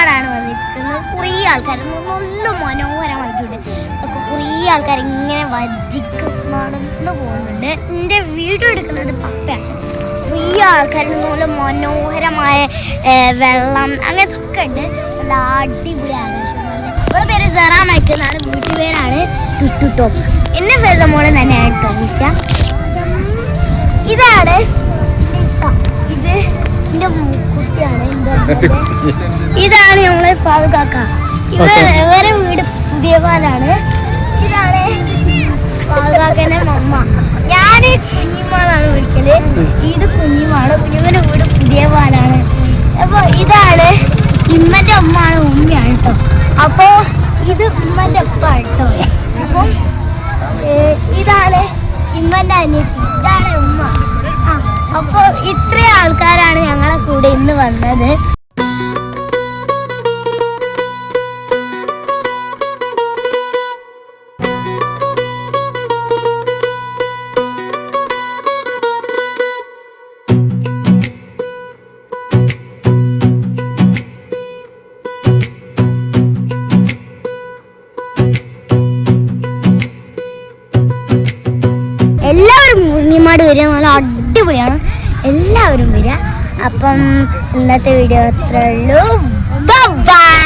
ആൾക്കാരാണ് വന്നിരിക്കുന്നത്. കുറേ ആൾക്കാർ നല്ല മനോഹരമായിട്ടുണ്ട്. ഒക്കെ കുറേ ആൾക്കാർ ഇങ്ങനെ വരിക്ക് നടന്നു പോകുന്നുണ്ട്. എൻ്റെ വീഡിയോ എടുക്കുന്നത് പപ്പയാണ്. കുറേ ആൾക്കാർ നല്ല മനോഹരമായ വെള്ളം അങ്ങനത്തെ ഒക്കെ ഉണ്ട്. നല്ല അടിപൊളി ആകാശമാണ്. ഇവിടെ പേര് സെറാമൈക്ക് എന്നാണ്, വീട്ടുപേരാണ് ടുട്ടുട്ടോ. എന്നെ ഫെസമോള് തന്നെയാണ് ടോമിച്ച. ഇതാണ് ഇത് എന്റെ കുട്ടിയാണ്. ഇതാണ് നമ്മളെ ഫാദുകാക്ക. ഇവരെ വീട് പുതിയപാലാണ്. ഇതാണ് ഫാദുകാക്കന്റെ മമ്മ. ഞാന് കുഞ്ഞിമാന്നാണ് വിളിക്കല്. ഇത് കുഞ്ഞിമാണ്. കുഞ്ഞിമ്മന്റെ വീട് പുതിയപാലാണ്. അപ്പൊ ഇതാണ് ഇമ്മന്റെ അമ്മാണ്, ഉമ്മയാണ് കേട്ടോ. അപ്പൊ ഇത് ഉമ്മന്റെ അപ്പ കേട്ടോ. അപ്പം ഇതാണ് ഇമ്മന്റെ അനിയത്തി, ഇതാണ് ഉമ്മ. അപ്പോൾ ഇത്രയും ആൾക്കാരാണ് ഞങ്ങളെ കൂടെ ഇന്ന് വന്നത്. എല്ലാവരും മുന്നിമാട് വരിക, നല്ല അടിപൊളിയാണ്. എല്ലാവരും വരിക. അപ്പം ഇന്നത്തെ വീഡിയോ അത്രേ ഉള്ളൂ.